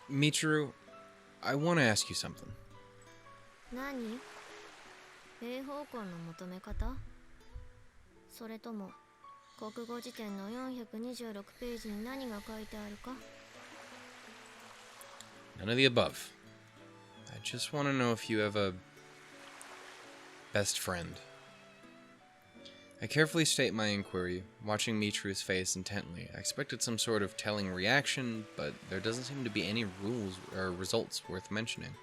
Michiru, I want to ask you something. 何？平方根の求め方？それとも国語辞典の426ページに何が書いてあるか？ None of the above. I just want to know if you have a best friend. I carefully state my inquiry, watching Michiru's face intently. I expected some sort of telling reaction, but there doesn't seem to be any rules or results worth mentioning.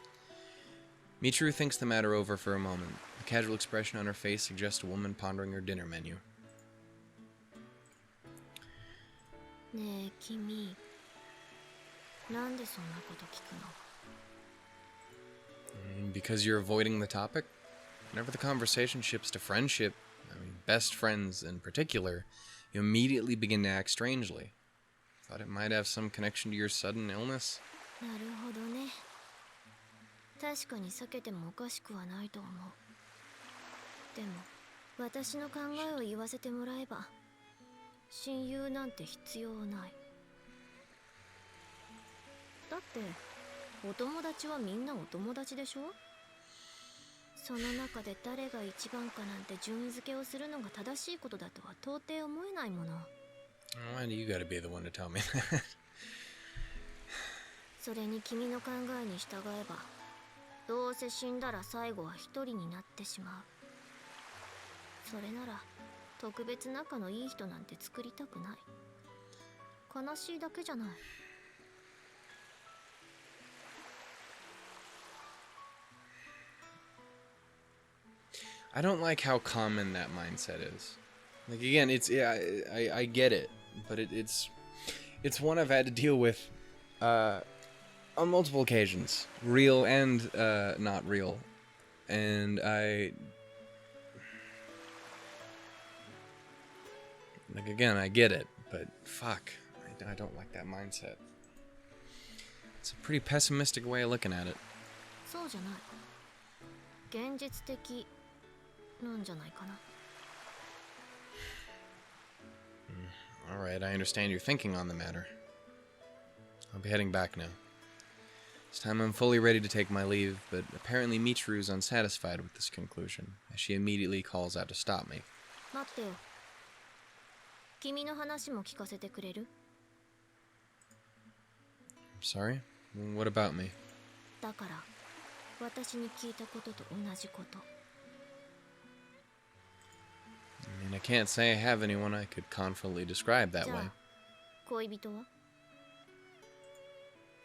Michiru thinks the matter over for a moment. The casual expression on her face suggests a woman pondering her dinner menu. ねえ君、なんでそんなこと聞くの？ Because you're avoiding the topic? Whenever the conversation shifts to friendship, best friends in particular, you immediately begin to act strangely. Thought it might have some connection to your sudden illness? なるほどね。確かに避けてもおかしくはないと思う。でも、私の考えを言わせてもらえば、親友なんて必要ない。だって、お友達はみんなお友達でしょ？その中で誰が一番かなんて順位付けをするのが正しいことだとは到底思えないもの。Why do you gotta be the one to tell me that? それに君の考えに従えば、どうせ死んだら最後は一人になってしまう。それなら特別仲のいい人なんて作りたくない。悲しいだけじゃない。I don't like how common that mindset is. Like, again, it's I get it, but it's one I've had to deal with on multiple occasions, real and not real, and again, I get it, but fuck, I don't like that mindset. It's a pretty pessimistic way of looking at it. そうじゃない。現実的なんじゃないかな。Alright, I understand your thinking on the matter. I'll be heading back now. This time I'm fully ready to take my leave, but apparently Michiru is unsatisfied with this conclusion, as she immediately calls out to stop me. 待ってよ。君の話も聞かせてくれる？ I'm sorry? What about me? だから、私に聞いたことと同じこと。I mean, I can't say I have anyone I could confidently describe that way. 恋人は？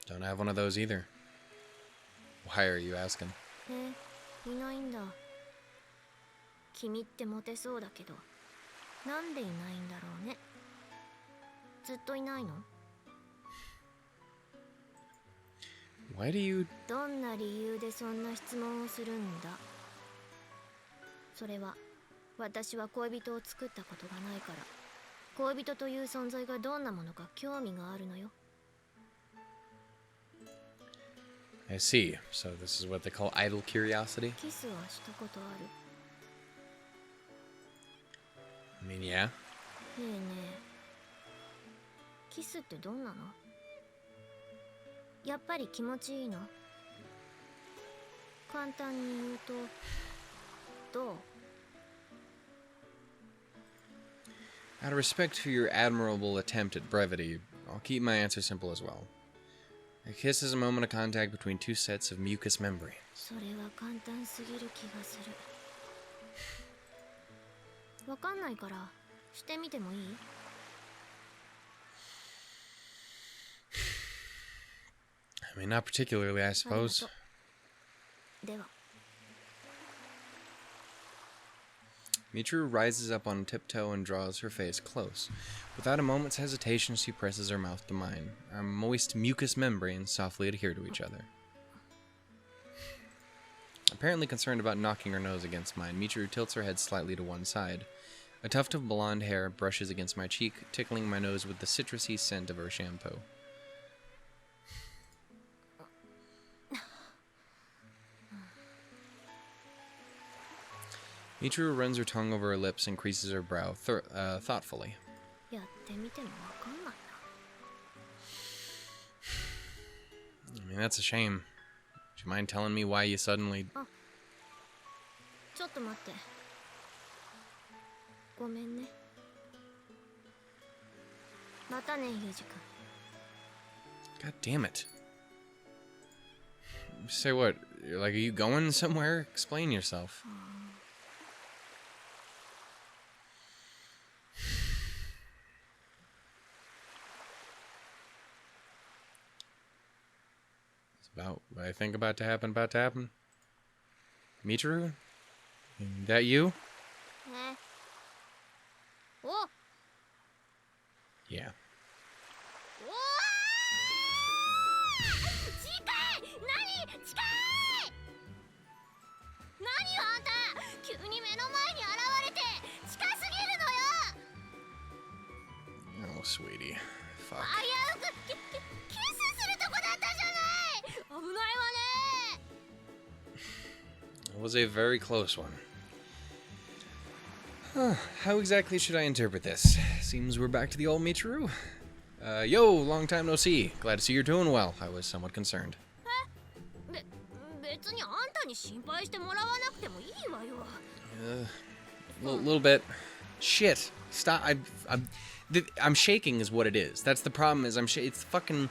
Don't have one of those either. Why are you asking? いないんだ。君ってモテそうだけど、なんでいないんだろうね。ずっといないの？ Why do you... どんな理由でそんな質問をするんだ？それは、私は恋人を作ったことがないから、恋人という存在がどんなものか興味があるのよ。I see. So this is what they call idle curiosity? キスはしたことある？ I mean, yeah. ねえねえ、キスってどんなの？やっぱり気持ちいいの？簡単に言うと、どう？ Out of respect for your admirable attempt at brevity, I'll keep my answer simple as well. A kiss is a moment of contact between two sets of mucous membranes. それは簡単すぎる気がする。わかんないからしてみてもいい？ I mean, not particularly, I suppose. では。 Michiru rises up on tiptoe and draws her face close. Without a moment's hesitation, she presses her mouth to mine. Our moist mucous membranes softly adhere to each other. Apparently concerned about knocking her nose against mine, Michiru tilts her head slightly to one side. A tuft of blonde hair brushes against my cheek, tickling my nose with the citrusy scent of her shampoo. Michiru runs her tongue over her lips and creases her brow thoughtfully. やってみてもわかんない that's a shame. Would you mind telling me why you suddenly... ちょっと待って。ごめんね。またね、ユージ君。 God damn it. Say what? Like, are you going somewhere? Explain yourself. It's about what I think about to happen. Michiru? That you? ね。お。 Yeah. おー！近い！何？近い！何よあんた！急に目の前に現れて近すぎるのよ！ Oh, sweetie. Fuck. 危うくキスするとこだったじゃない！危ないわね！ It was a very close one. Huh, how exactly should I interpret this? Seems we're back to the old Michiru. Yo, long time no see. Glad to see you're doing well. I was somewhat concerned. 別にあんたに心配してもらわなくてもいいわよ。Little bit. Shit. Stop. I'm shaking is what it is. That's the problem is it's fucking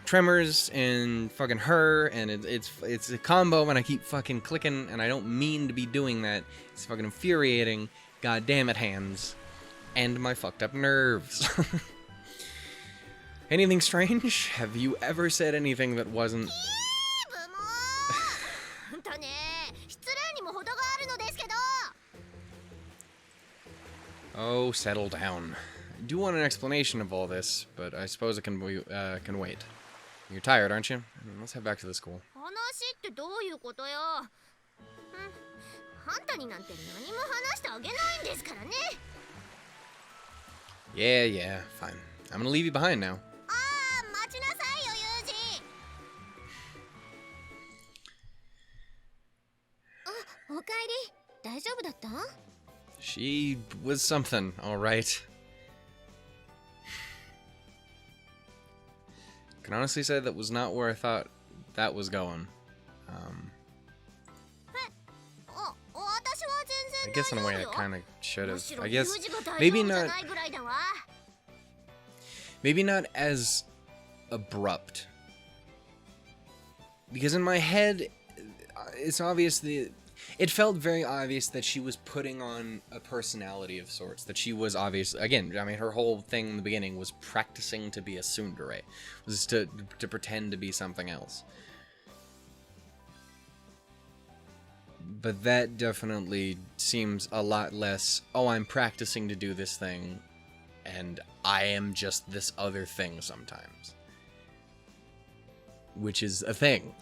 tremors and fucking her and it's a combo and I keep fucking clicking and I don't mean to be doing that. It's fucking infuriating. God damn it, hands. And my fucked up nerves. Anything strange? Have you ever said anything that wasn't... Oh, settle down. I do want an explanation of all this, but I suppose it can wait. You're tired, aren't you? Let's head back to the school. Yeah, fine. I'm gonna leave you behind now. She was something, alright. Can honestly say that was not where I thought that was going. I guess in a way I kind of should have. I guess maybe not as abrupt. Because in my head, it's obvious it felt very obvious that she was putting on a personality of sorts. That she was obvious. Again, I mean, her whole thing in the beginning was practicing to be a tsundere. Was to pretend to be something else. But that definitely seems a lot less, oh, I'm practicing to do this thing, and I am just this other thing sometimes. Which is a thing.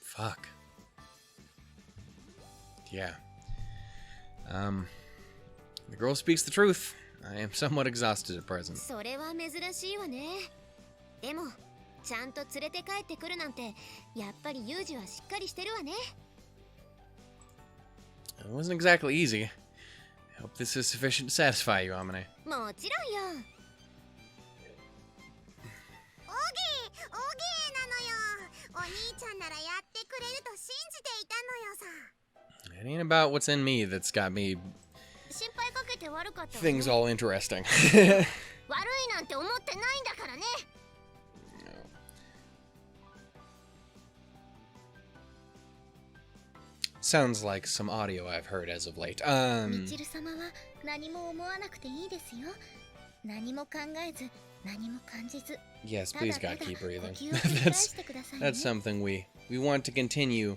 Fuck. Yeah. The girl speaks the truth. I am somewhat exhausted at present. I wasn't exactly easy. I hope this is sufficient to satisfy you, Amane. It ain't about what's in me that's got me things all interesting. Sounds like some audio I've heard as of late. Yes, please God, keep breathing. That's something we want to continue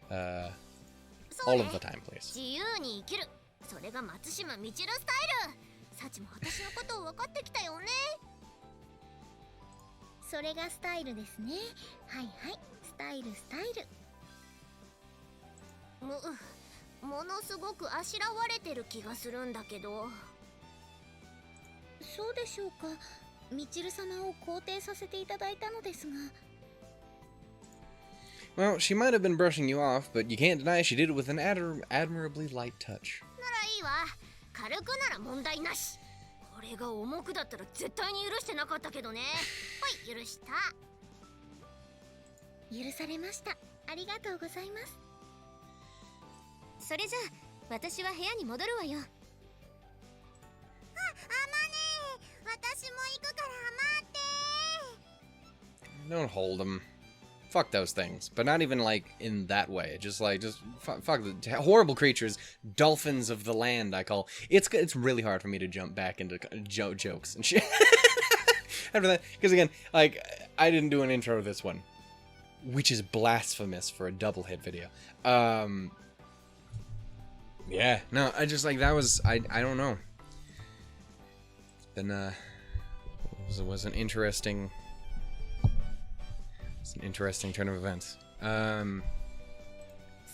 all of the time, please. Well, she might have been brushing you off, but you can't deny she did it with an admirably light touch. れが重くだったら絶対に許してなかったけどね。はい、許した。許されました。ありがとうございます。それじゃあ私は部屋に戻るわよ。あ、アマネ、私も行くから待って。 Don't hold them. Fuck those things. But not even, like, in that way. Just fuck the horrible creatures. Dolphins of the land, I call. It's really hard for me to jump back into jokes and shit. After that, because again, like, I didn't do an intro to this one, which is blasphemous for a double hit video. Yeah, no, I just, like, that was, I don't know. It's been, it was an interesting... It's an interesting turn of events. そ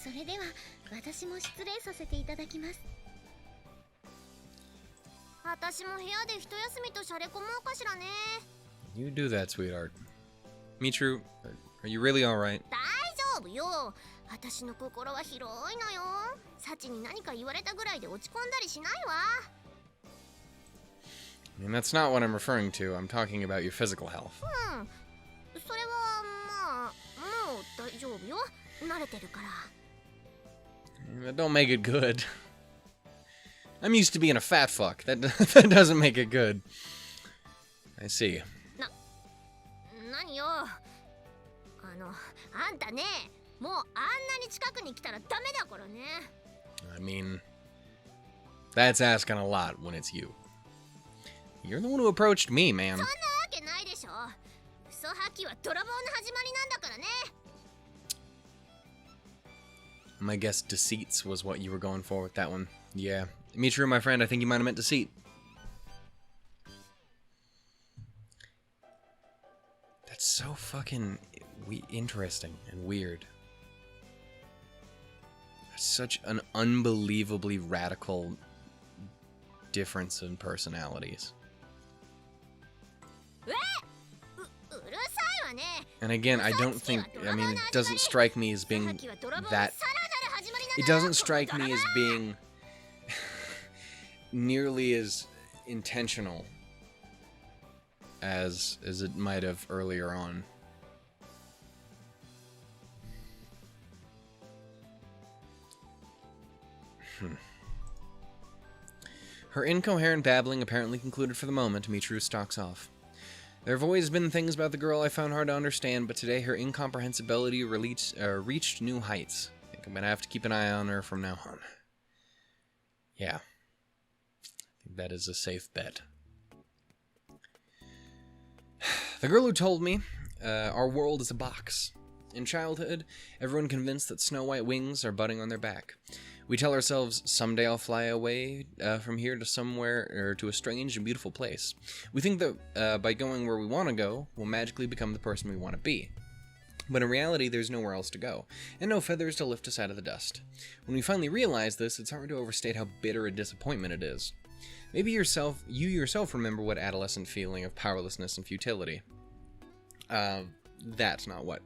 れでは私も失礼させていただきます。私も部屋で一休みとしゃれ込もうかしらね。 You do that, sweetheart. Michiru, are you really alright? 大丈夫よ。私の心は広いのよ。サチに何か言われたぐらいで落ち込んだりしないわ。I mean, that's not what I'm referring to. I'm talking about your physical health. それはまあもう大丈夫よ。慣れてるから。That don't make it good. I'm used to being a fat fuck. That doesn't make it good. I see. 何よ。あんたね、もうあんなに近くに来たらダメだからね。I mean, that's asking a lot when it's you. You're the one who approached me, man. そんなわけないでしょ。嘘吐きは泥棒の始まりなんだからね。My guess deceits was what you were going for with that one. Yeah. Michiru, my friend, I think you might have meant deceit. That's so fucking interesting and weird. That's such an unbelievably radical difference in personalities. And again, I don't think, I mean, it doesn't strike me as being that, it doesn't strike me as being nearly as intentional as it might have earlier on. Her incoherent babbling apparently concluded for the moment. Michiru stalks off. There have always been things about the girl I found hard to understand, but today her incomprehensibility reached new heights. I think I'm gonna have to keep an eye on her from now on. Yeah. I think that is a safe bet. The girl who told me our world is a box. In childhood, everyone convinced that snow white wings are budding on their back. We tell ourselves, someday I'll fly away from here to somewhere, or to a strange and beautiful place. We think that by going where we want to go, we'll magically become the person we want to be. But in reality, there's nowhere else to go, and no feathers to lift us out of the dust. When we finally realize this, it's hard to overstate how bitter a disappointment it is. Maybe you yourself remember what adolescent feeling of powerlessness and futility. That's not what.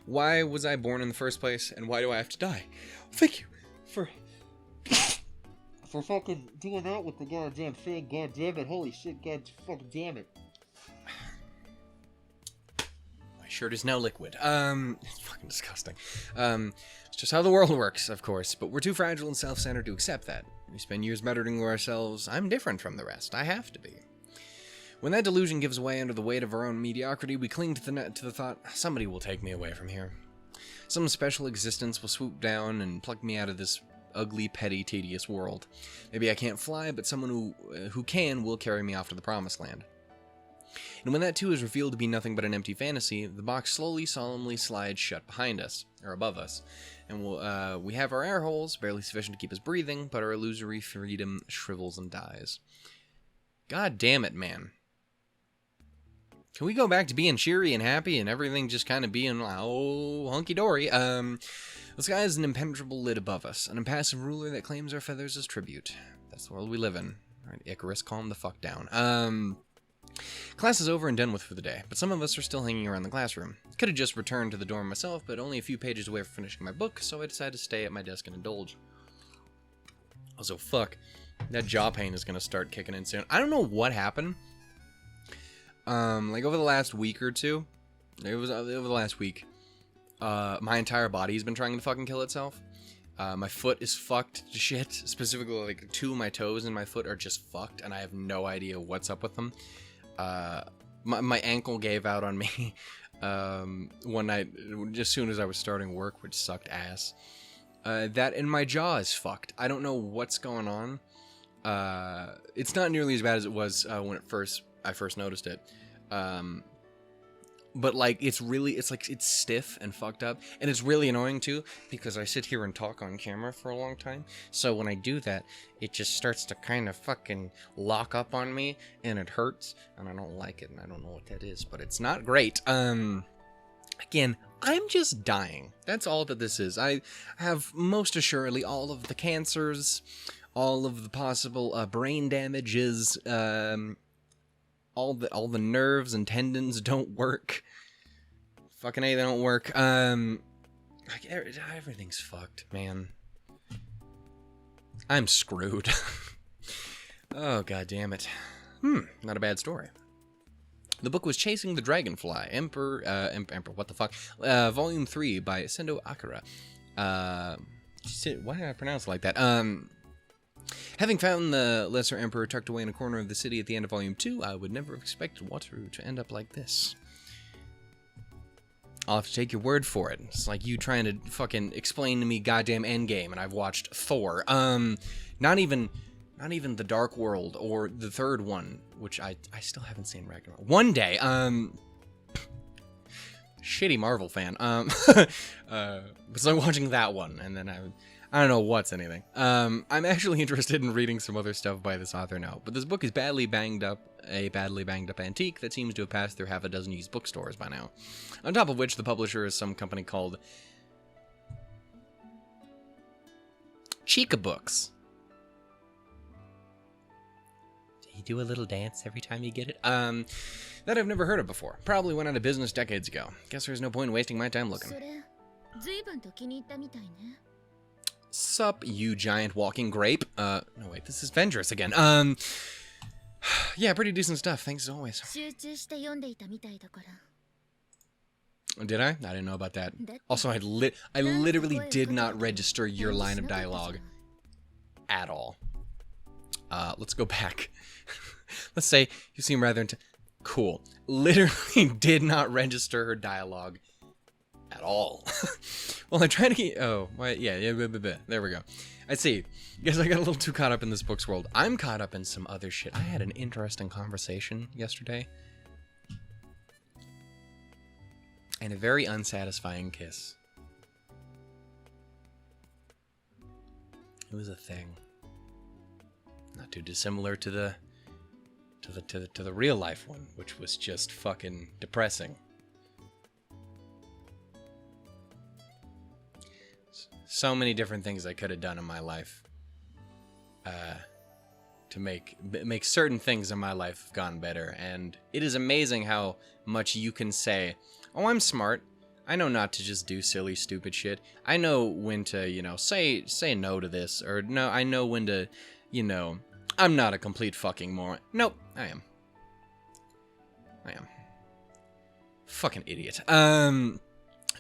Why was I born in the first place, and why do I have to die? Thank you for fucking doing that with the goddamn thing. God damn it! Holy shit! God fucking damn it! My shirt is now liquid. It's fucking disgusting. It's just how the world works, of course. But we're too fragile and self-centered to accept that. We spend years bettering ourselves. I'm different from the rest. I have to be. When that delusion gives way under the weight of our own mediocrity, we cling to the thought, somebody will take me away from here. Some special existence will swoop down and pluck me out of this ugly, petty, tedious world. Maybe I can't fly, but someone who can will carry me off to the promised land. And when that too is revealed to be nothing but an empty fantasy, the box slowly, solemnly slides shut behind us, or above us, and we have our air holes, barely sufficient to keep us breathing, but our illusory freedom shrivels and dies. God damn it, man. Can we go back to being cheery and happy and everything just kind of being, oh, hunky-dory? The sky is an impenetrable lid above us, an impassive ruler that claims our feathers as tribute. That's the world we live in. Alright, Icarus, calm the fuck down. Class is over and done with for the day, but some of us are still hanging around the classroom. Could have just returned to the dorm myself, but only a few pages away from finishing my book, so I decided to stay at my desk and indulge. Also, fuck. That jaw pain is gonna start kicking in soon. I don't know what happened. Like over the last week or two, it was over the last week. My entire body's been trying to fucking kill itself. My foot is fucked to shit. Specifically, like 2 of my toes and my foot are just fucked, and I have no idea what's up with them. My ankle gave out on me one night, as soon as I was starting work, which sucked ass. That and my jaw is fucked. I don't know what's going on. It's not nearly as bad as it was when I first noticed it. But like it's stiff and fucked up, and it's really annoying too because I sit here and talk on camera for a long time. So when I do that, it just starts to kind of fucking lock up on me, and it hurts, and I don't like it, and I don't know what that is, but it's not great. Again, I'm just dying. That's all that this is. I have most assuredly all of the cancers, all of the possible brain damages. All the nerves and tendons don't work. Fucking A, they don't work. Like everything's fucked, man. I'm screwed. Oh, god damn it. Not a bad story. The book was Chasing the Dragonfly, Emperor, what the fuck? Volume 3 by Sendo Akira. Why did I pronounce it like that? Having found the Lesser Emperor tucked away in a corner of the city at the end of Volume 2, I would never have expected Wataru to end up like this. I'll have to take your word for it. It's like you trying to fucking explain to me goddamn Endgame, and I've watched 4. Not even The Dark World, or the third one, which I still haven't seen Ragnarok. One day, shitty Marvel fan. So I'm watching that one, and then I don't know what's anything. I'm actually interested in reading some other stuff by this author now, but this book is a badly banged up antique that seems to have passed through half a dozen used bookstores by now. On top of which, the publisher is some company called Chica Books. Do you do a little dance every time you get it? That I've never heard of before. Probably went out of business decades ago. Guess there's no point in wasting my time looking. Sup, you giant walking grape. No wait, this is Vendress again. Yeah, pretty decent stuff, thanks as always. Did I? I didn't know about that. Also, I literally did not register your line of dialogue at all. Let's go back. Let's say you seem rather cool. Literally did not register her dialogue at all. Well, I try to get... Oh, yeah, there we go. I see. Guess I got a little too caught up in this book's world. I'm caught up in some other shit. I had an interesting conversation yesterday. And a very unsatisfying kiss. It was a thing. Not too dissimilar to the real life one, which was just fucking depressing. So many different things I could have done in my life to make certain things in my life have gone better, and it is amazing how much you can say, oh, I'm smart, I know not to just do silly, stupid shit, I know when to, you know, say no to this, or no, I know when to, you know, I'm not a complete fucking moron. Nope, I am. Fucking idiot.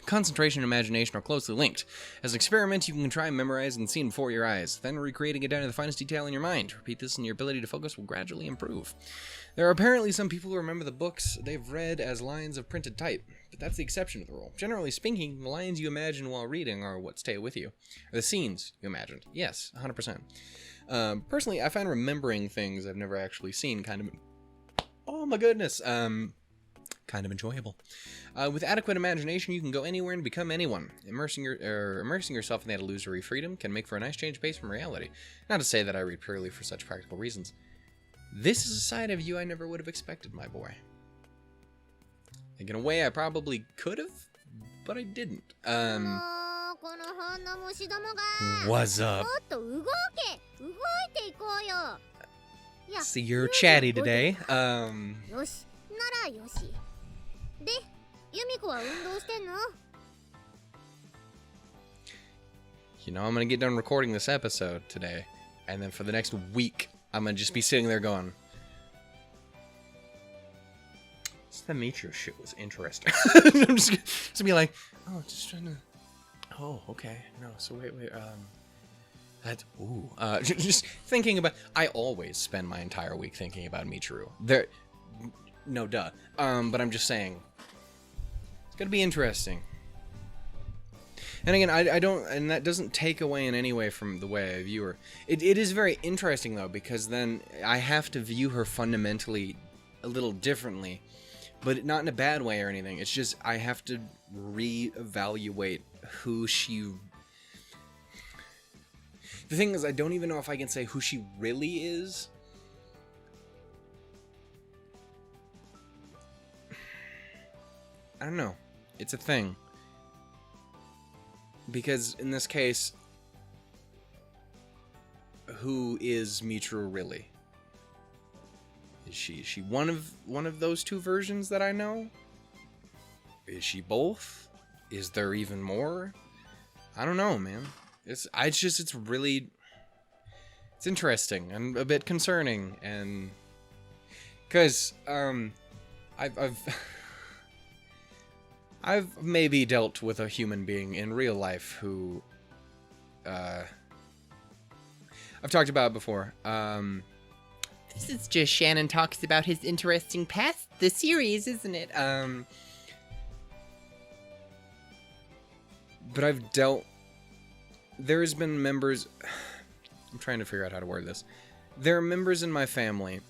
Concentration and imagination are closely linked. As an experiment, you can try and memorize and see before your eyes, then recreating it down to the finest detail in your mind. Repeat this and your ability to focus will gradually improve. There are apparently some people who remember the books they've read as lines of printed type, but that's the exception to the rule. Generally speaking, the lines you imagine while reading are what stay with you. Or the scenes you imagined. Yes, 100%. Personally, I find remembering things I've never actually seen kind of... Oh my goodness! Kind of enjoyable. With adequate imagination, you can go anywhere and become anyone. Immersing yourself in that illusory freedom can make for a nice change of pace from reality. Not to say that I read purely for such practical reasons. This is a side of you I never would have expected, my boy. Like, in a way, I probably could have, but I didn't. What's up? See, you're chatty today. You know, I'm gonna get done recording this episode today. And then for the next week, I'm gonna just be sitting there going, the Michiru shit was interesting. I'm just gonna be like, oh, just trying to. Oh, okay. No, so wait. That. Ooh. Just thinking about. I always spend my entire week thinking about Michiru. There. No, duh. But I'm just saying. It's gonna be interesting. And again, I don't, and that doesn't take away in any way from the way I view her. It is very interesting though, because then I have to view her fundamentally a little differently. But not in a bad way or anything. It's just I have to reevaluate who she... The thing is, I don't even know if I can say who she really is. I don't know. It's a thing. Because in this case, who is Michiru really? Is she one of those two versions that I know? Is she both? Is there even more? I don't know, man. It's interesting and a bit concerning, and because I've maybe dealt with a human being in real life who I've talked about before. This is just Shannon talks about his interesting past, the series, isn't it? But I've dealt... There's been members... I'm trying to figure out how to word this. There are members in my family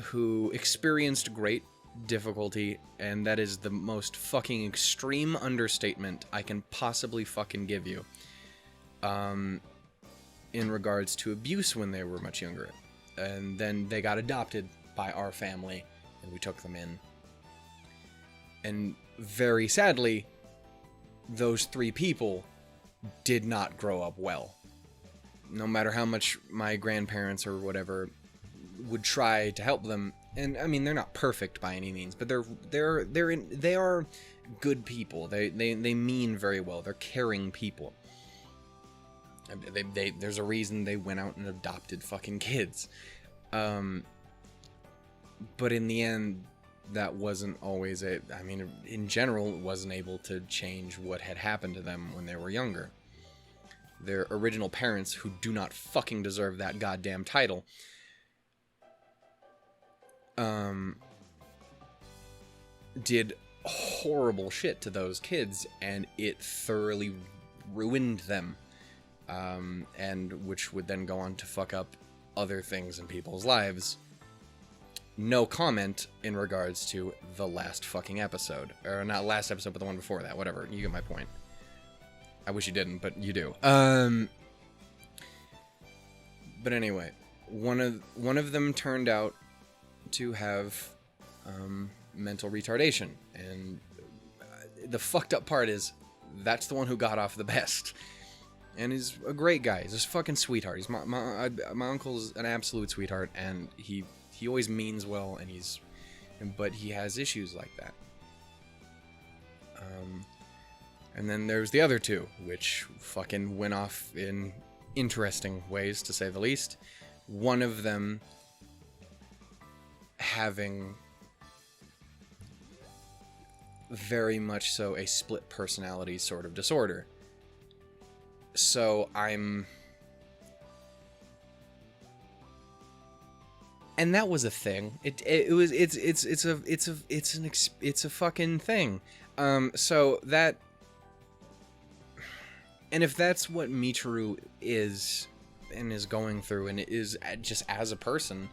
who experienced great difficulty, and that is the most fucking extreme understatement I can possibly fucking give you. In regards to abuse when they were much younger. And then they got adopted by our family, and we took them in. And very sadly, those three people did not grow up well. No matter how much my grandparents or whatever would try to help them, and I mean they're not perfect by any means, but they are good people. They mean very well. They're caring people. There's a reason they went out and adopted fucking kids. But in the end, that wasn't always I mean, in general, it wasn't able to change what had happened to them when they were younger. Their original parents, who do not fucking deserve that goddamn title, did horrible shit to those kids, and it thoroughly ruined them. And which would then go on to fuck up other things in people's lives. No comment in regards to the last fucking episode. Or not last episode, but the one before that. Whatever. You get my point. I wish you didn't, but you do. But anyway, one of them turned out to have mental retardation. And the fucked up part is, that's the one who got off the best. And he's a great guy. He's a fucking sweetheart. He's my uncle's an absolute sweetheart, and he always means well, but he has issues like that. And then there's the other two, which fucking went off in interesting ways, to say the least. One of them having very much so a split personality sort of disorder. So and that was a thing. It's a fucking thing. So that, and if that's what Michiru is and is going through, and it is just as a person,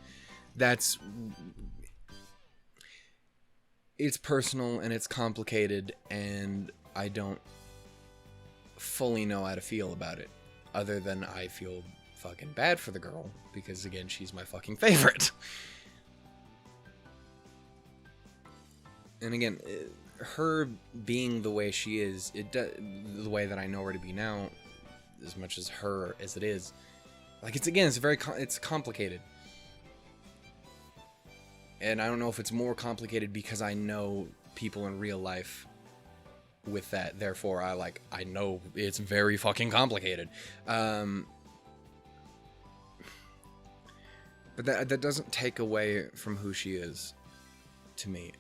it's personal and it's complicated, and I don't fully know how to feel about it, other than I feel fucking bad for the girl, because again, she's my fucking favorite. And again, her being the way she is, the way that I know her to be now, as much as her as it is, like, it's complicated. And I don't know if it's more complicated because I know people in real life with that, therefore I know it's very fucking complicated. But that doesn't take away from who she is to me.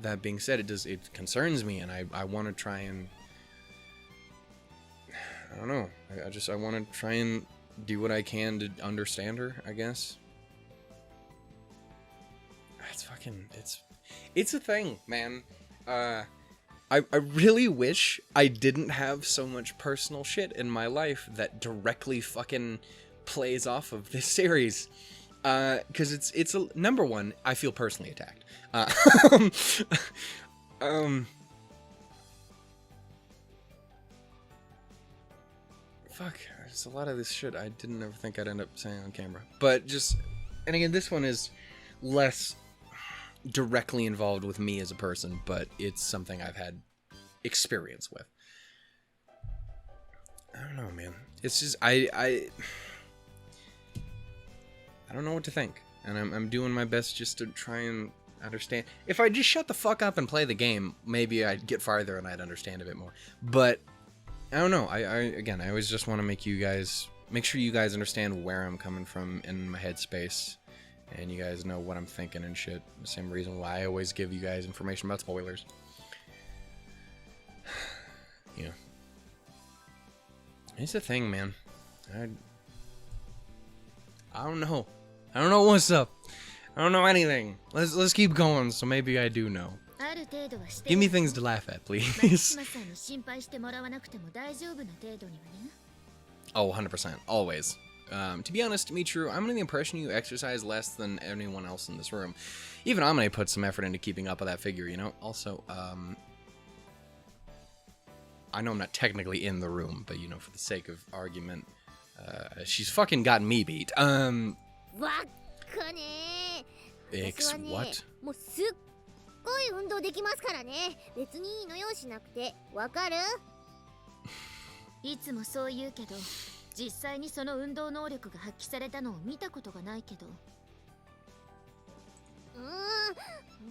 That being said, it concerns me, and I want to try and, I don't know, I want to try and do what I can to understand her, I guess. It's a thing, man. I really wish I didn't have so much personal shit in my life that directly fucking plays off of this series. Because it's a, number one, I feel personally attacked. Fuck, there's a lot of this shit I didn't ever think I'd end up saying on camera. But just, and again, this one is less directly involved with me as a person, but it's something I've had experience with. I don't know, man. It's just, I don't know what to think, and I'm doing my best just to try and understand. If I just shut the fuck up and play the game, maybe I'd get farther and I'd understand a bit more. But I don't know. Again, I always just want to make sure you guys understand where I'm coming from in my headspace, and you guys know what I'm thinking and shit. The same reason why I always give you guys information about spoilers. Yeah. It's a thing, man. I don't know. I don't know what's up. I don't know anything. Let's keep going, so maybe I do know. Give me things to laugh at, please. Oh, 100%. Always. To be honest, Michiru, I'm under the impression you exercise less than anyone else in this room. Even Amane put some effort into keeping up with that figure, you know? Also, I know I'm not technically in the room, but, you know, for the sake of argument, she's fucking got me beat. What? 運動できますからね。別にいいのよしなくて。わかる？いつもそう言うけど、実際にその運動能力が発揮されたのを見たことがないけど。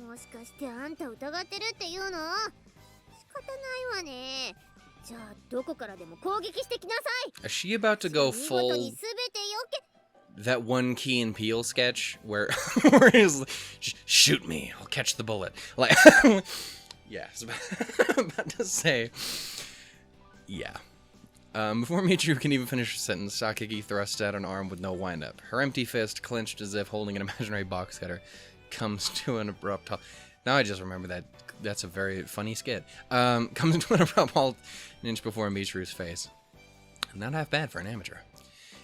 もしかしてあんた疑ってるっていうの？仕方ないわね。じゃあどこからでも攻撃してきなさい。Is she about to go full that one Key and Peele sketch where he's like, shoot me, I'll catch the bullet. Like, yeah, I was about to say, yeah. Before Michiru can even finish her sentence, Sakigi thrusts out an arm with no wind-up. Her empty fist, clenched as if holding an imaginary box cutter, comes to an abrupt halt. Now I just remember that. That's a very funny skit. Comes to an abrupt halt an inch before Michiru's face. Not half bad for an amateur.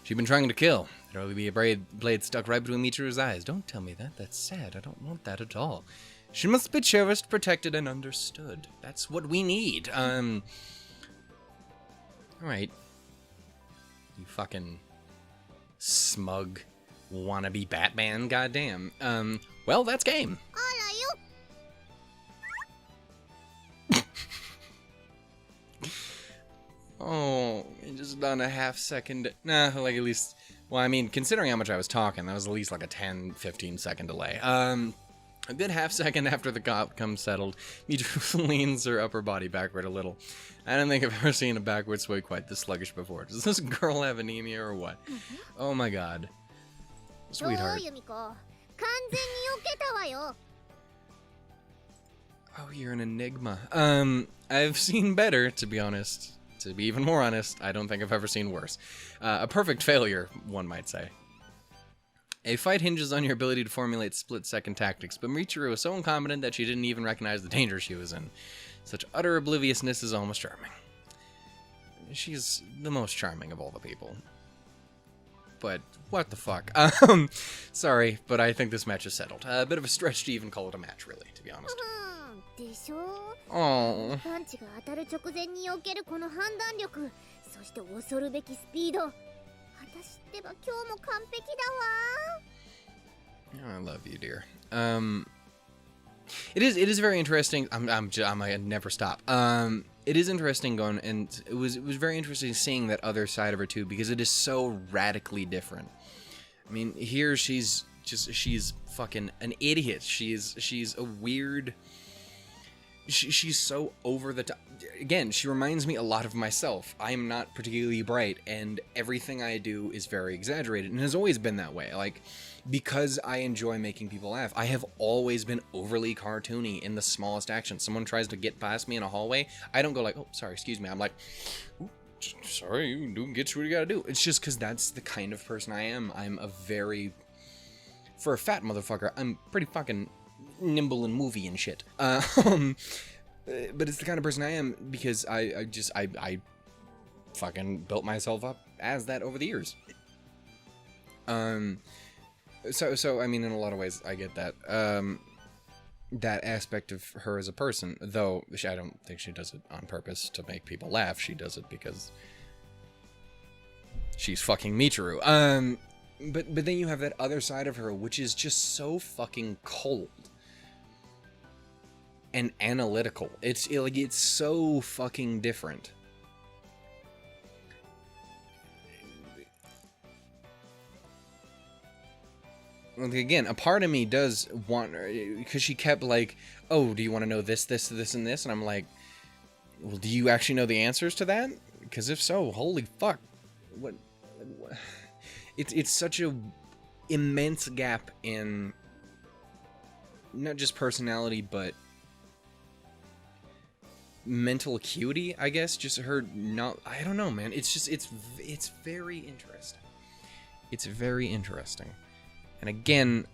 She'd been trying to kill. There'd only be a blade stuck right between Michiru's eyes. Don't tell me that. That's sad. I don't want that at all. She must be cherished, protected, and understood. That's what we need. Alright. You fucking smug wannabe Batman, goddamn. Well, that's game. Oh, just done a half second. Nah, like at least, well, I mean, considering how much I was talking, that was at least like a 10-15 second delay. A good half second after the cop comes settled, Michiru leans her upper body backward a little. I don't think I've ever seen a backward sway quite this sluggish before. Does this girl have anemia or what? Oh my god. Sweetheart. Oh, you're an enigma. I've seen better, to be honest. To be even more honest, I don't think I've ever seen worse. A perfect failure, one might say. A fight hinges on your ability to formulate split-second tactics, but Michiru is so incompetent that she didn't even recognize the danger she was in. Such utter obliviousness is almost charming. She's the most charming of all the people. But, what the fuck? Sorry, but I think this match is settled. A bit of a stretch to even call it a match, really, to be honest. でしょ？ Oh. パンチが当たる直前に避けるこの判断力、そして恐るべきスピード。私ってば今日も完璧だわ。 I love you, dear. It is very interesting. I'm I never stop. It is interesting going, and it was very interesting seeing that other side of her too, because it is so radically different. I mean, here she's fucking an idiot. She's a weird. She's so over the top. Again, she reminds me a lot of myself. I'm not particularly bright, and everything I do is very exaggerated, and has always been that way. Like, because I enjoy making people laugh. I have always been overly cartoony in the smallest actions. Someone tries to get past me in a hallway, I don't go like, oh, sorry, excuse me. I'm like, sorry, you do get what you gotta do. It's just because that's the kind of person I am. I'm a very, for a fat motherfucker, I'm pretty fucking nimble and movie and shit. But it's the kind of person I am because I fucking built myself up as that over the years. So I mean, in a lot of ways, I get that. That aspect of her as a person, though I don't think she does it on purpose to make people laugh. She does it because she's fucking Michiru. But then you have that other side of her, which is just so fucking cold and analytical. It's so fucking different. Again, a part of me does want, because she kept like, oh, do you want to know this, this, this, and this? And I'm like, well, do you actually know the answers to that? Because if so, holy fuck. What? It's such a immense gap in not just personality, but mental acuity, I guess. Just her not, I don't know, man. It's just, it's very interesting. It's very interesting. And again,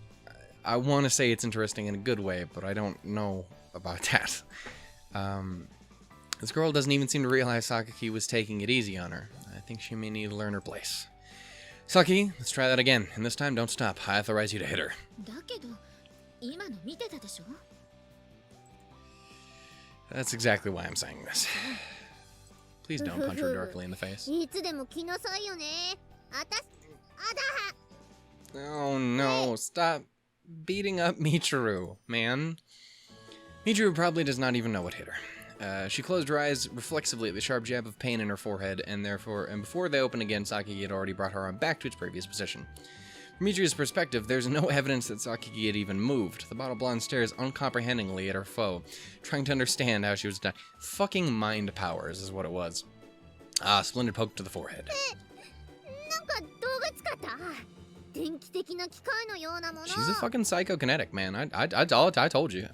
I want to say it's interesting in a good way, but I don't know about that. This girl doesn't even seem to realize Sakaki was taking it easy on her. I think she may need to learn her place. Saki, let's try that again, and this time don't stop. I authorize you to hit her. That's exactly why I'm saying this. Please don't punch her directly in the face. Oh no, stop beating up Michiru, man. Michiru probably does not even know what hit her. She closed her eyes reflexively at the sharp jab of pain in her forehead, and before they opened again, Sakaki had already brought her arm back to its previous position. From Michiru's perspective, there's no evidence that Sakaki had even moved. The bottle blonde stares uncomprehendingly at her foe, trying to understand how she was done. Fucking mind powers is what it was. Ah, splendid poke to the forehead. She's a fucking psychokinetic, man. I told you.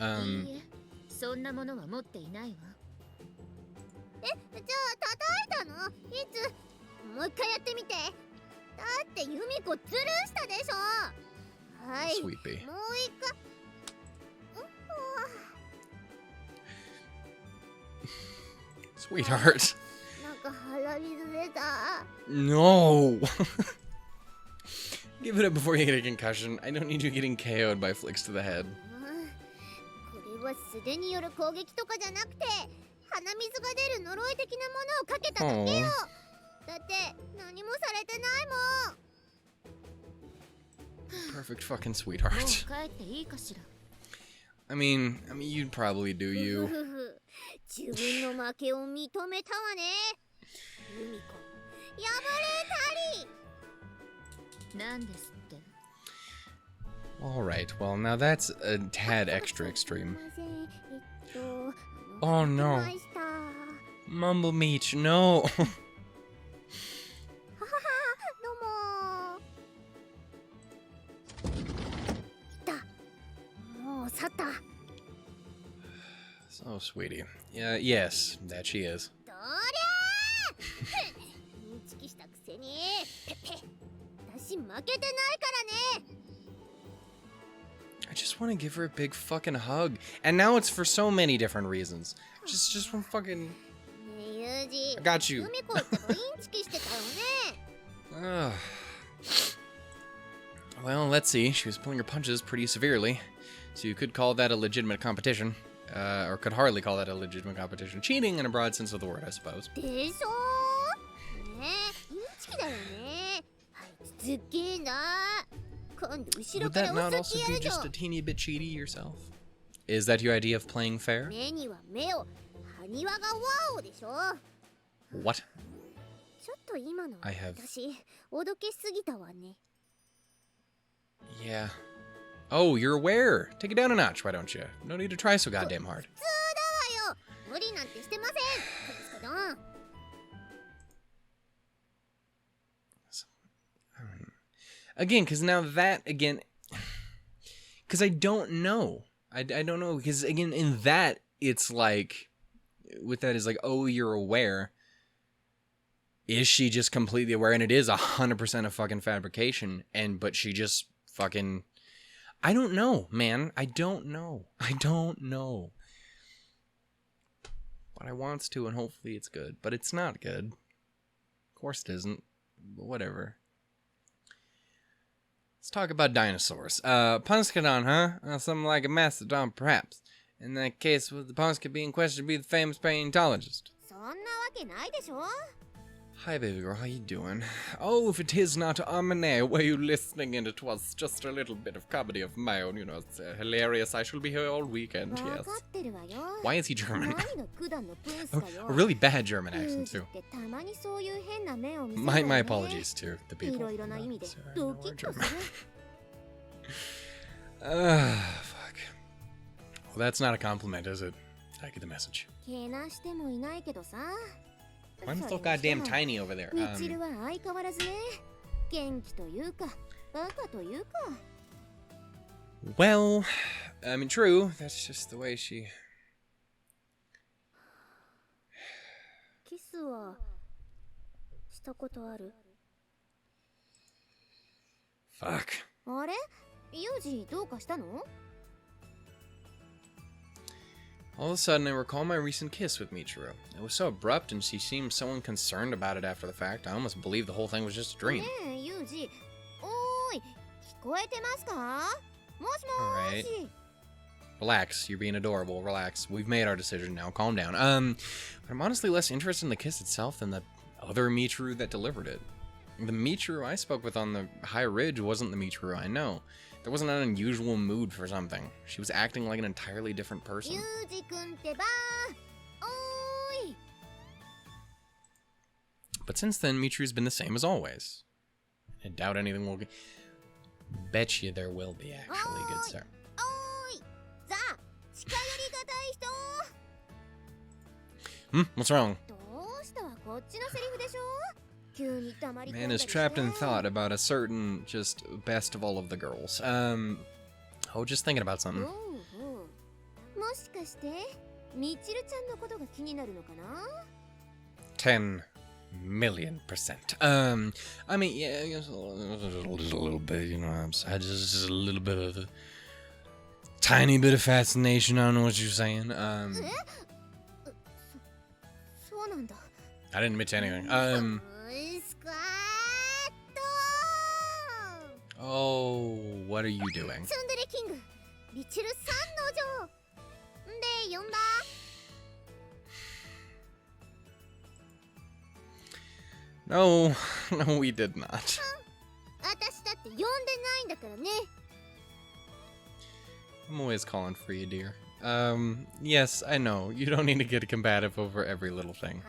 Sweet bee. Sweetheart. No. Give it up before you get a concussion. I don't need you getting KO'd by flicks to the head. Oh. Perfect fucking sweetheart. I mean, you'd probably do you. Alright, well, now that's a tad extra extreme. Oh no. Mumble Meech, no. So, sweetie. Yes, that she is. I just want to give her a big fucking hug. And now it's for so many different reasons. Just one fucking... I got you. Well, let's see. She was pulling her punches pretty severely. So you could call that a legitimate competition. Or could hardly call that a legitimate competition. Cheating in a broad sense of the word, I suppose. Would that not also be just a teeny bit cheaty yourself? Is that your idea of playing fair? What? I have... Yeah. Oh, you're aware. Take it down a notch, why don't you? No need to try so goddamn hard. Again, because now that, again... Because I don't know. I don't know, because, again, in that, it's like... With that, is like, oh, you're aware. Is she just completely aware? And it is 100% a fucking fabrication. But she just fucking... I don't know, man. I don't know. But I wants to, and hopefully it's good. But it's not good. Of course it isn't. But whatever. Let's talk about dinosaurs. Punskadon, huh? Something like a mastodon, perhaps. In that case, would the Punska be in question be the famous paleontologist? Hi, baby girl. How you doing? Oh, if it is not Amane, were you listening? And it was just a little bit of comedy of my own. You know, it's hilarious. I shall be here all weekend, yes. Why is he German? A really bad German accent, too. My apologies to the people. German. Fuck. Well, that's not a compliment, is it? I get the message. I'm so goddamn tiny over there. Well, I mean, true. That's just the way she... Fuck. All of a sudden, I recall my recent kiss with Michiru. It was so abrupt, and she seemed so unconcerned about it after the fact. I almost believed the whole thing was just a dream. Alright. Relax, you're being adorable. Relax. We've made our decision now. Calm down. I'm honestly less interested in the kiss itself than the other Michiru that delivered it. The Michiru I spoke with on the high ridge wasn't the Michiru I know. There wasn't an unusual mood for something. She was acting like an entirely different person. But since then, Michiru's been the same as always. I doubt anything will... Bet you there will be, actually, good sir. What's wrong? Man is trapped in thought about a certain, just, best of all of the girls. Just thinking about something. 10,000,000%. I mean, yeah, just a little bit, you know, I just a little bit of a tiny bit of fascination. I don't know what you're saying. I didn't admit to anything. Oh, what are you doing? No, we did not. I'm always calling for you, dear. Yes, I know. You don't need to get combative over every little thing.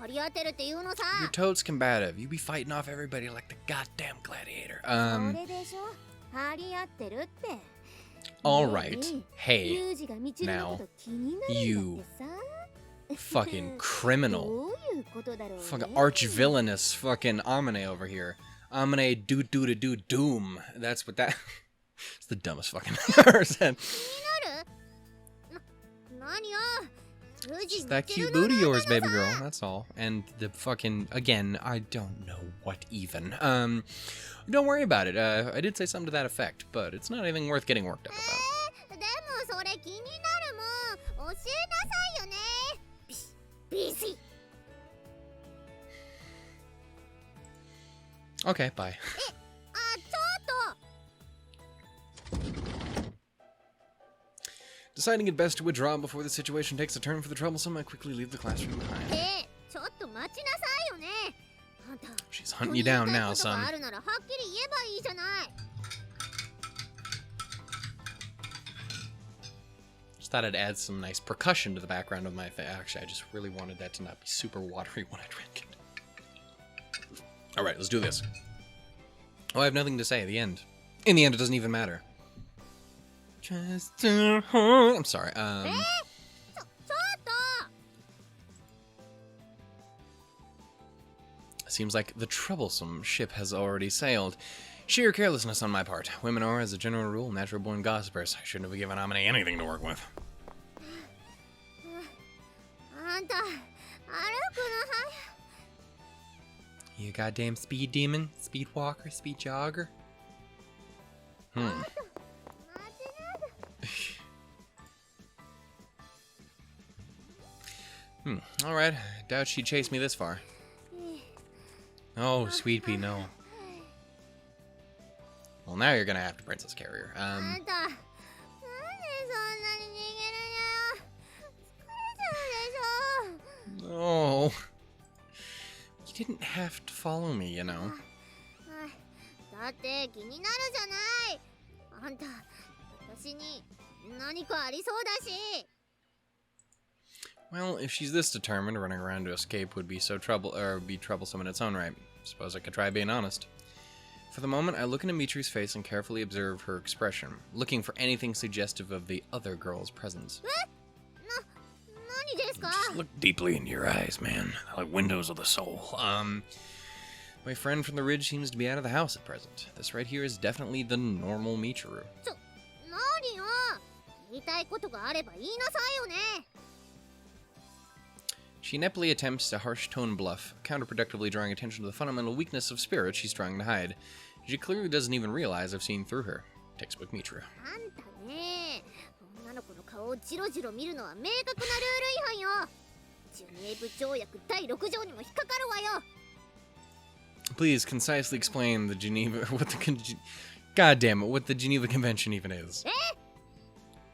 You're totes combative. You be fighting off everybody like the goddamn gladiator. Alright. Hey. Now. You. Fucking criminal. Fucking arch-villainous fucking Amane over here. Amane do-do-do-do-doom. That's what that... It's the dumbest fucking thing I've ever said. Just that cute booty of yours, baby girl. That's all. And the fucking... Again, I don't know what even. Don't worry about it. I did say something to that effect, but it's not anything worth getting worked up about. Okay, bye. Deciding it best to withdraw before the situation takes a turn for the troublesome, I quickly leave the classroom behind. She's hunting you down now, son. Just thought I'd add some nice percussion to the background of my thing. Actually, I just really wanted that to not be super watery when I drink it. Alright, let's do this. Oh, I have nothing to say at the end. In the end, it doesn't even matter. I'm sorry. seems like the troublesome ship has already sailed. Sheer carelessness on my part. Women are, as a general rule, natural-born gossipers. I shouldn't have given Amane anything to work with. あんた歩くの早い You goddamn speed demon? Speed walker? Speed jogger? Alright. Doubt she'd chase me this far. Oh, sweet pea, no. Well, now you're gonna have to princess carrier. あんたなんでそんなに逃げるのよ疲れちゃうでしょ Oh. You didn't have to follow me, you know. だって気になるじゃないあんた私に何かありそうだし Well, if she's this determined, running around to escape would be be troublesome in its own right. Suppose I could try being honest. For the moment, I look into Michiru's face and carefully observe her expression, looking for anything suggestive of the other girl's presence. 何ですか Just look deeply into your eyes, man. They're like windows of the soul. My friend from the ridge seems to be out of the house at present. This right here is definitely the normal Michiru. 何よ言いたいことがあれば言いなさいよね She ineptly attempts a harsh tone bluff, counterproductively drawing attention to the fundamental weakness of spirit she's trying to hide. She clearly doesn't even realize I've seen through her. Textbook Michiru. あんたね女の子の顔をジロジロ見るのは明確なルール違反よジュネーブ条約第6条にも引っかかるわよ Please concisely explain the Geneva God damn it, what the Geneva Convention even is.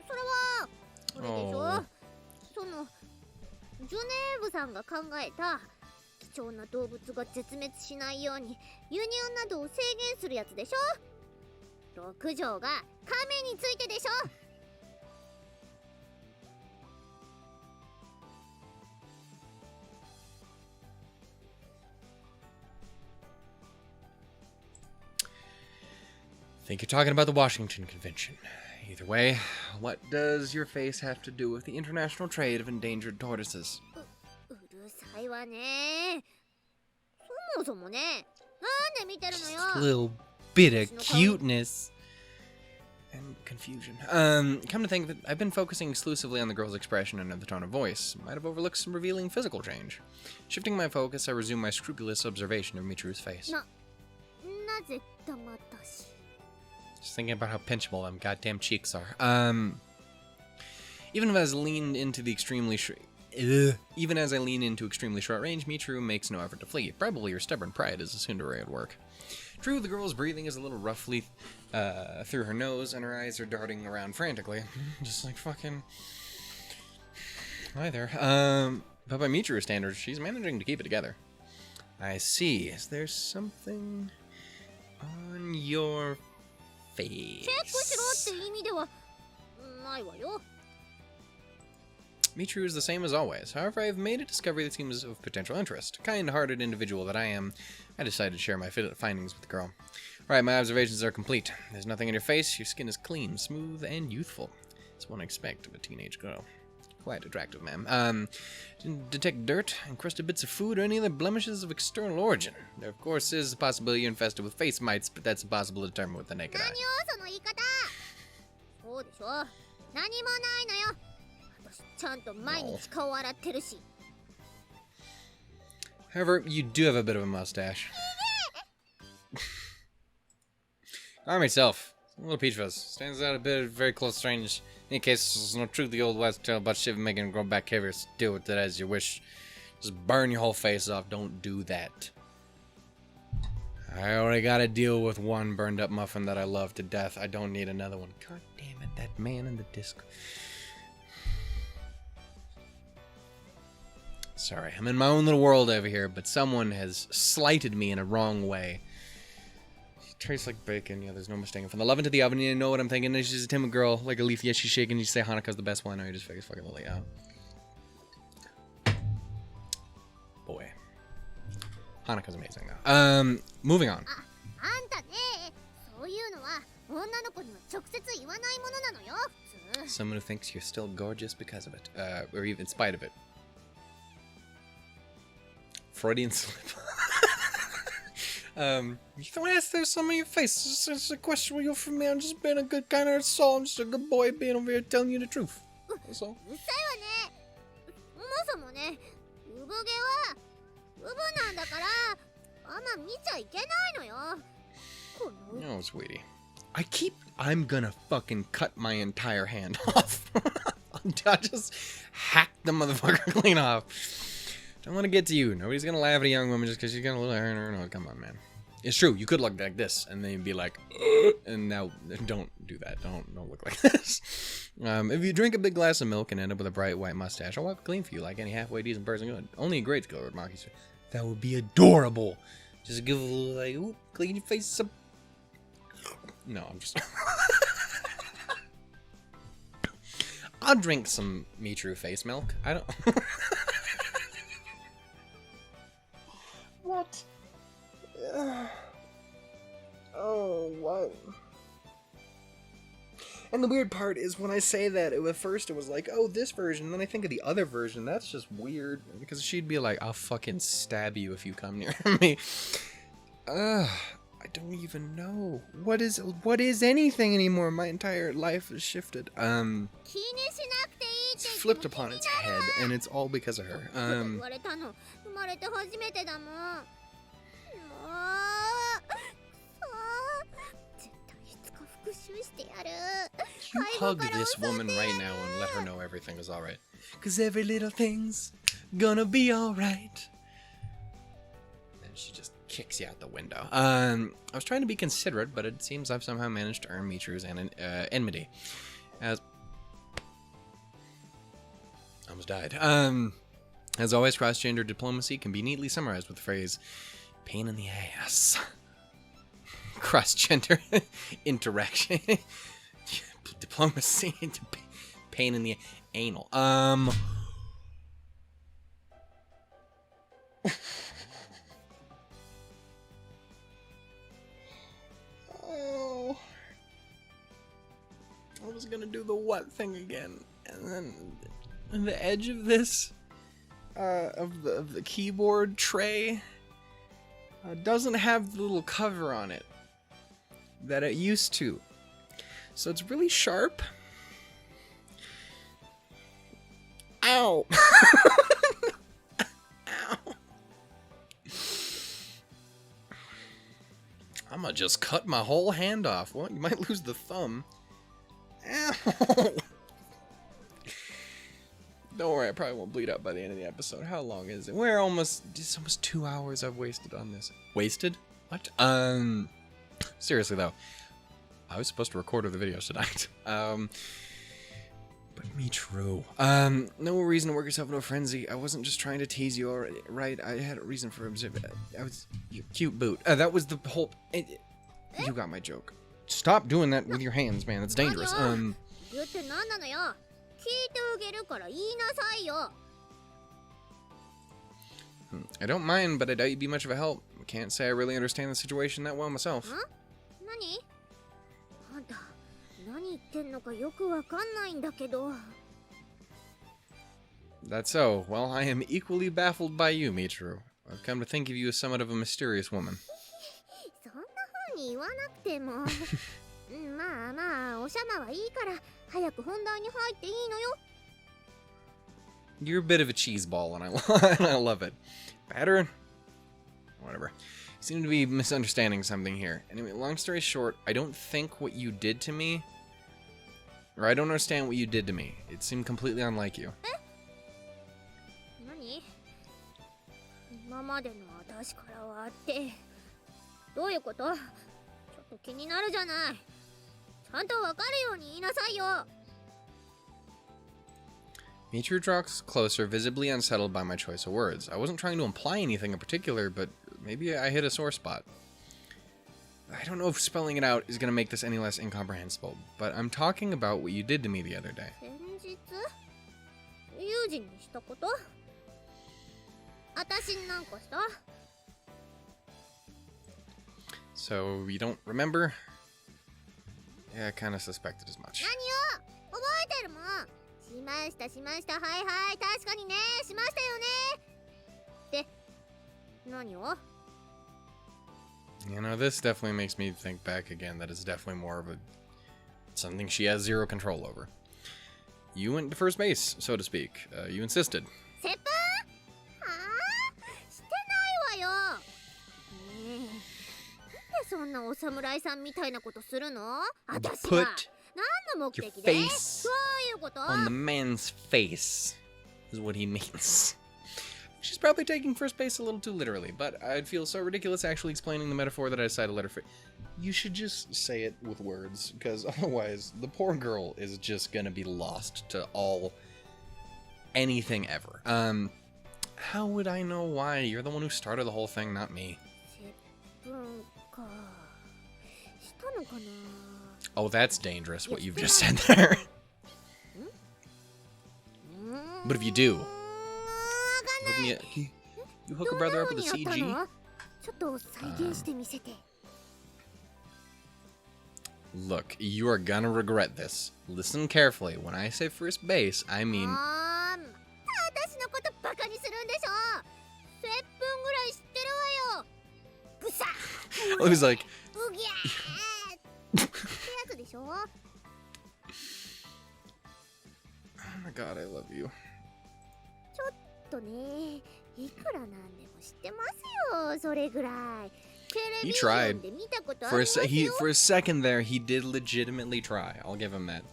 それはこれでしょ Oh. そのジュネーブさんが考えた貴重な動物が絶滅しないように輸入などを制限するやつでしょ6条が亀についてでしょ Think you're talking about the Washington Convention. Either way, what does your face have to do with the international trade of endangered tortoises? うるさいわねそもそもねなんで見てるの Just a よ little bit of cuteness and confusion. Come to think of it, I've been focusing exclusively on the girl's expression and the tone of voice. Might have overlooked some revealing physical change. Shifting my focus, I resume my scrupulous observation of Michiru's face. なぜ黙ったし Just thinking about how pinchable them goddamn cheeks are. Even as I lean into extremely short range, Michiru makes no effort to flee. Probably her stubborn pride is assumed to at work. True, the girl's breathing is a little roughly through her nose, and her eyes are darting around frantically, just like fucking. Hi there. But by Michiru standards, she's managing to keep it together. I see. Is there something on your face? チェックしろって意味ではないわよ Michiru is the same as always. However, I have made a discovery that seems of potential interest. Kind-hearted individual that I am, I decided to share my findings with the girl. Alright, my observations are complete. There's nothing in your face. Your skin is clean, smooth, and youthful. That's what I expect of a teenage girl. Quite attractive, ma'am. Didn't detect dirt, encrusted bits of food, or any other blemishes of external origin. There, of course, is a possibility you're infested with face mites, but that's impossible to determine with the naked eye. 何よその言い方そうでしょ何もないのよ私ちゃんと毎日顔洗ってるし However, you do have a bit of a mustache. Arm itself. A little peach fuzz. Stands out a bit very close range. In case there's no truth the old west tale about Shiv making it grow back heavier, deal with it as you wish. Just burn your whole face off. Don't do that. I already gotta deal with one burned up muffin that I love to death. I don't need another one. God damn it, that man in the disc. Sorry, I'm in my own little world over here, but someone has slighted me in a wrong way. Tastes like bacon, yeah, there's no mistaking. From the oven to the oven, you know what I'm thinking. She's just a timid girl, like a leaf, yes, she's shaking. You say Hanukkah's the best one. I know you just fucking Lily out. Boy. Hanukkah's amazing, though. Moving on. あんたねそういうのは女の子には直接言わないものなのよ普通 Someone who thinks you're still gorgeous because of it, or even in spite of it. Freudian slip. You don't ask there's some on your face. It's just a question where you're from me. I'm just being a good kind of soul. I'm just a good boy being over here telling you the truth. That's all. うっさいわね。そもそもね、産毛は産なんだからあんま見ちゃいけないのよ。この No, sweetie. I'm gonna fucking cut my entire hand off. I'll just hack the motherfucker clean off. Don't want to get to you. Nobody's gonna laugh at a young woman just because she's got a little hair in her. No, come on, man. It's true. You could look like this, and then you'd be like, and now don't do that. Don't look like this. If you drink a big glass of milk and end up with a bright white mustache, I'll wipe it clean for you like any halfway decent person could. Only a great skill would mock you. That would be adorable. Just give a little like, ooh, clean your face up. No, I'm just. I'll drink some Michiru face milk. I don't. What? Oh, what? And the weird part is when I say that, at first it was like, oh, this version, and then I think of the other version. That's just weird, because she'd be like, I'll fucking stab you if you come near me. I don't even know. What is anything anymore? My entire life has shifted. It's flipped upon its head, and it's all because of her. You hug this woman right now and let her know everything is alright. 'Cause every little thing's gonna be alright. And she just kicks you out the window. I was trying to be considerate, but it seems I've somehow managed to earn Michiru's enmity. As almost died. As always, cross-gender diplomacy can be neatly summarized with the phrase, pain in the ass. Cross-gender interaction. Diplomacy into pain in the anal. Oh. I was gonna do the what thing again, and then the edge of this, of the keyboard tray, doesn't have the little cover on it that it used to. So it's really sharp. Ow! Ow! I'm gonna just cut my whole hand off. Well, you might lose the thumb. Ow! Don't worry, I probably won't bleed out by the end of the episode. How long is it? It's almost 2 hours I've wasted on this. Wasted? What? Seriously though. I was supposed to record the videos tonight. But Michiru. No reason to work yourself into a frenzy. I wasn't just trying to tease you, alright? I had a reason for observing. I was cute boot. That was the whole. You got my joke. Stop doing that with your hands, man. It's dangerous. I don't mind, but I doubt you'd be much of a help. I can't say I really understand the situation that well myself. That's so. Well, I am equally baffled by you, Michiru. I've come to think of you as somewhat of a mysterious woman. You're a bit of a cheese ball, and I love it. Better? Whatever. You seem to be misunderstanding something here. Anyway, long story short, I don't think what you did to me... Or I don't understand what you did to me. It seemed completely unlike you. Michiru draws closer, visibly unsettled by my choice of words. I wasn't trying to imply anything in particular, but maybe I hit a sore spot. I don't know if spelling it out is going to make this any less incomprehensible, but I'm talking about what you did to me the other day. So, you don't remember? Yeah, I kind of suspected as much. You know, this definitely makes me think back again that it's definitely more of something she has zero control over. You went to first base, so to speak. You insisted. セップはあしてないわよ。ねえ、なんでそんなお侍さんみたいなことするの？私が Put 何の目 your 的で？ face そういうこと？ on the man's face is what he means. She's probably taking first base a little too literally, but I'd feel so ridiculous actually explaining the metaphor that I decided to let her fit. You should just say it with words, because otherwise the poor girl is just gonna be lost to anything ever. How would I know why? You're the one who started the whole thing, not me. 接吻か。したのかな？ Oh, that's dangerous, what you've just said there. But if you do, you hook a brother up with a CG? ちょっと再現してみせて。 Look, you are gonna regret this. Listen carefully. When I say first base, I mean... 私のことバカにするんでしょ。10分ぐらい知ってるわよ。ぐさ。I was like... うぎゃーってやつでしょ。 Oh my god, I love you. ちょっとね、いくらなんでも知ってますよ、それぐらい。 He tried. For a second there, he did legitimately try. I'll give him that.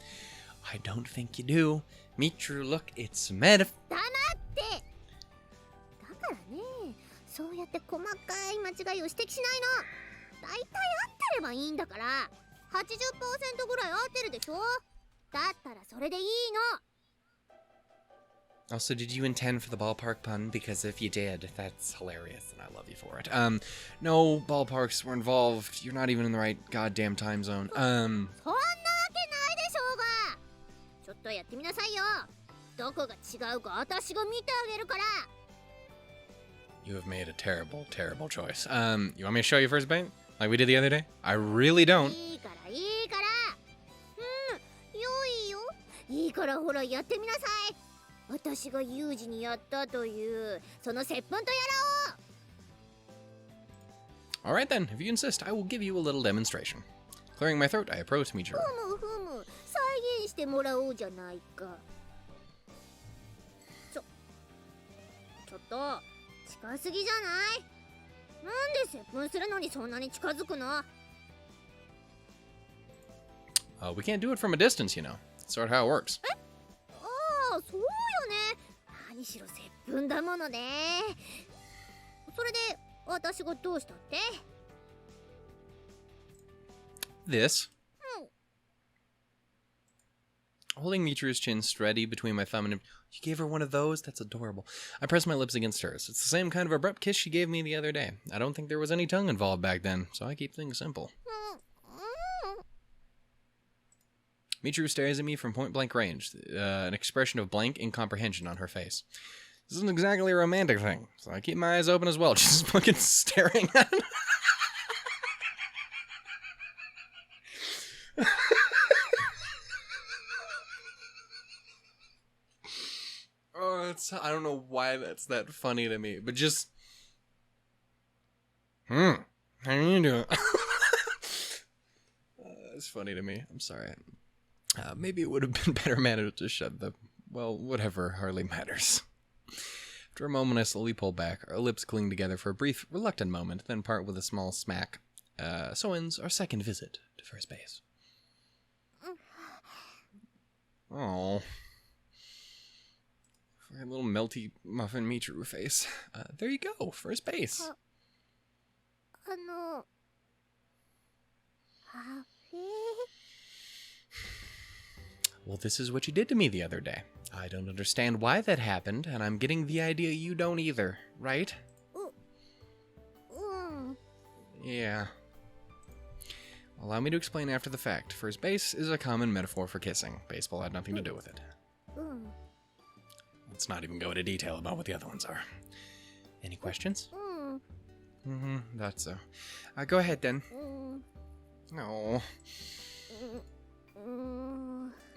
I don't think you do. Michiru, look, it's metaphor. 黙ってだからね、そうやって細かい間違いを指摘しないの。大体合ってればいいんだから。 80% ぐらい合ってるでしょ。だったらそれでいいの。 Also, did you intend for the ballpark pun? Because if you did, that's hilarious, and I love you for it. No ballparks were involved. You're not even in the right goddamn time zone. そんなわけないでしょうが。ちょっとやってみなさいよ。どこが違うか私が見てあげるから。 You have made a terrible, terrible choice. You want me to show you first base? Like we did the other day? I really don't. いいからいいから。よいよ。いいからほらやってみなさい。 私が有事にやったというその接吻とやろう。 Alright then, if you insist, I will give you a little demonstration. Clearing my throat, I approach Michiru. ふむ再現してもらおうじゃないか。ちょっと近すぎじゃない？なんで接吻するのにそんなに近づくの？ We can't do it from a distance, you know. That's sort of how it works. そうよね。何しろ接吻だものね。それで私がどうしたって？ This. Holding Michiru's chin steady between my thumb and... You gave her one of those? That's adorable. I pressed my lips against hers. It's the same kind of abrupt kiss she gave me the other day. I don't think there was any tongue involved back then, so I keep things simple. Michiru stares at me from point-blank range, an expression of blank incomprehension on her face. This isn't exactly a romantic thing, so I keep my eyes open as well, just fucking staring at him. I don't know why that's that funny to me, but just... How you doing? It's funny to me. I'm sorry. Maybe it would have been better managed to shut the... Well, whatever hardly matters. After a moment, I slowly pull back. Our lips cling together for a brief, reluctant moment, then part with a small smack. So ends our second visit to first base. Oh, a little melty muffin Michiru face. There you go, first base. Well, this is what you did to me the other day. I don't understand why that happened, and I'm getting the idea you don't either, right? Yeah. Allow me to explain after the fact. First base is a common metaphor for kissing. Baseball had nothing to do with it. Let's not even go into detail about what the other ones are. Any questions? Thought so. Go ahead then. No.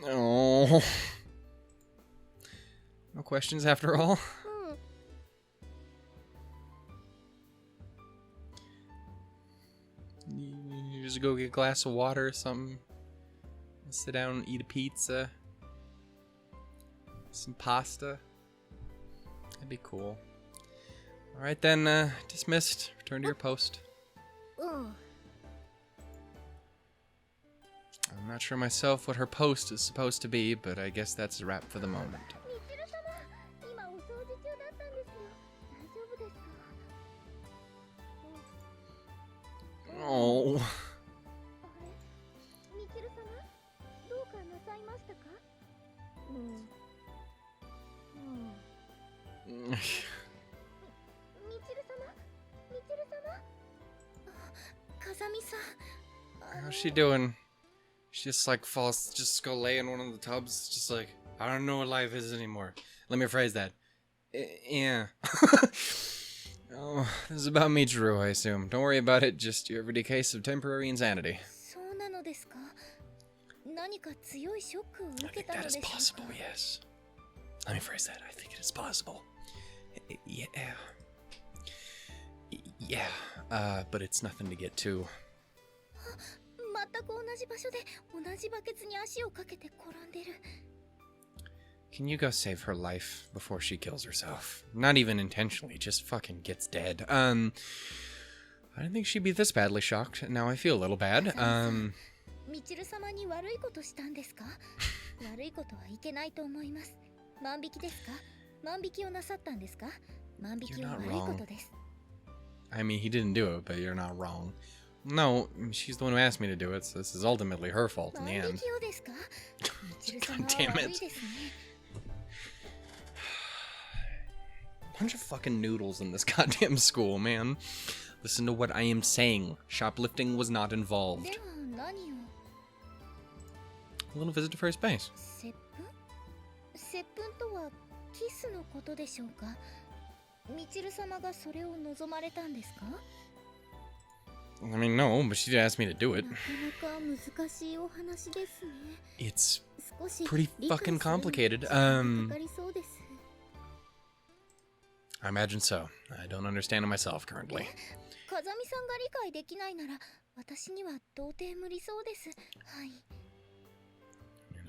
No. No questions after all? go get a glass of water or something. Sit down and eat a pizza. Some pasta. That'd be cool. Alright then, dismissed. Return to your post. I'm not sure myself what her post is supposed to be, but I guess that's a wrap for the moment. Oh. How's she doing? She just like falls, just go lay in one of the tubs, just like, I don't know what life is anymore. Let me rephrase that. Yeah. Oh, this is about Michiru, I assume. Don't worry about it, just your everyday case of temporary insanity. I think that is possible, yes. Let me phrase that. I think it is possible. Yeah. Yeah, but it's nothing to get too. Can you go save her life before she kills herself? Not even intentionally, just fucking gets dead. I didn't think she'd be this badly shocked. Now I feel a little bad. You're not wrong. I mean, he didn't do it, but you're not wrong. No, she's the one who asked me to do it, so this is ultimately her fault in the end. God damn it. Bunch of fucking noodles in this goddamn school, man. Listen to what I am saying. Shoplifting was not involved. A little visit to first base. I mean, no, but she asked me to do it. It's pretty fucking complicated. I imagine so. I don't understand it myself currently.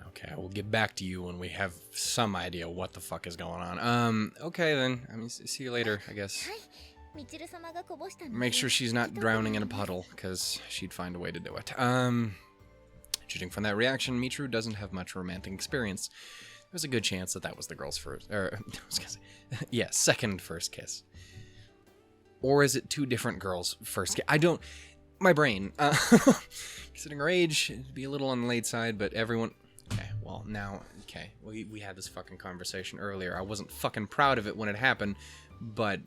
Okay, we'll get back to you when we have some idea what the fuck is going on. Okay then. I mean, see you later, I guess. Make sure she's not drowning in a puddle, because she'd find a way to do it. Judging from that reaction, Michiru doesn't have much romantic experience. There's a good chance that that was the girl's first, or, I was gonna say, yeah, second first kiss. Or is it two different girls' first kiss? I don't, my brain, considering her age, it'd be a little on the late side, but everyone, okay, well, now, okay, we had this fucking conversation earlier. I wasn't fucking proud of it when it happened, but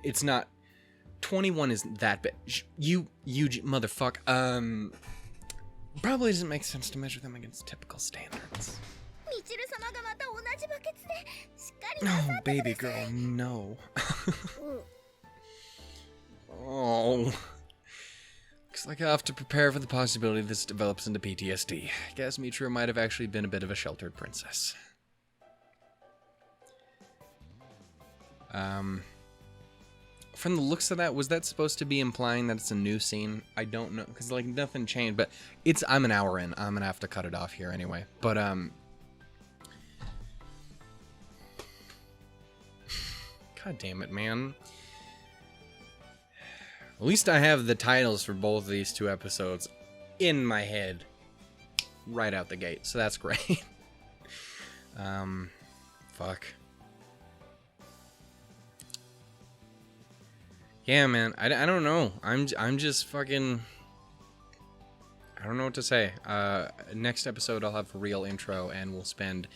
it's not, 21 isn't that bad. You motherfucker, probably doesn't make sense to measure them against typical standards. No, baby girl, no. Oh. Looks like I have to prepare for the possibility this develops into PTSD. Guess Michiru might have actually been a bit of a sheltered princess. From the looks of that, was that supposed to be implying that it's a new scene? I don't know, because, like, nothing changed, but I'm an hour in. I'm gonna have to cut it off here anyway. But, God damn it, man. At least I have the titles for both of these two episodes in my head right out the gate, so that's great. Fuck. Yeah, man, I don't know. I'm just fucking, I don't know what to say. Next episode I'll have a real intro, and we'll spend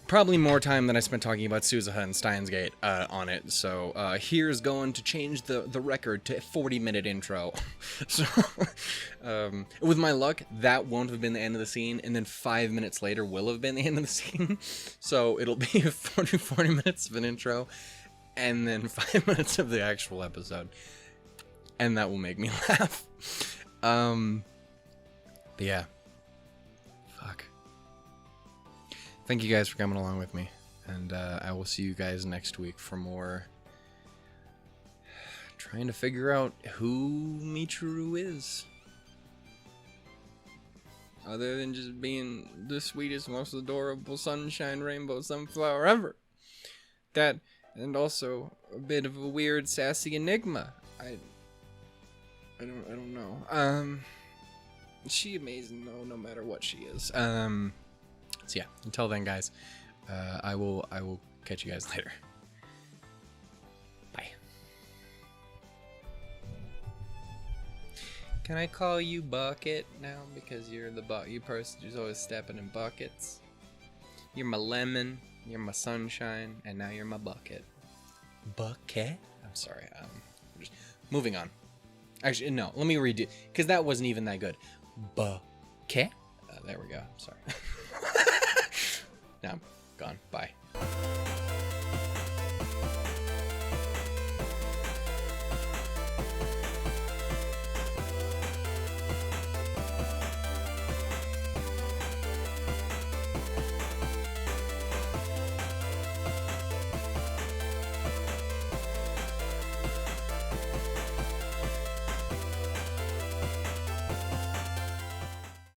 probably more time than I spent talking about Suzuha and Steins Gate on it. So here's going to change the record to a 40-minute intro. So with my luck, that won't have been the end of the scene, and then 5 minutes later will have been the end of the scene. So it'll be 40 minutes of an intro, and then 5 minutes of the actual episode. And that will make me laugh. But yeah. Fuck. Thank you guys for coming along with me. And I will see you guys next week for more trying to figure out who Michiru is. Other than just being the sweetest, most adorable sunshine rainbow sunflower ever. That, and also a bit of a weird, sassy enigma. I don't know. She amazing though, no matter what she is. So yeah, until then, guys, I will catch you guys later. Bye. Can I call you Bucket now? Because you're the you person who's always stepping in buckets. You're my lemon, you're my sunshine, and now you're my bucket. Bucket? I'm sorry. Just moving on. Actually, no. Let me redo, because that wasn't even that good. Bucket. There we go. Sorry. Now I'm gone. Bye.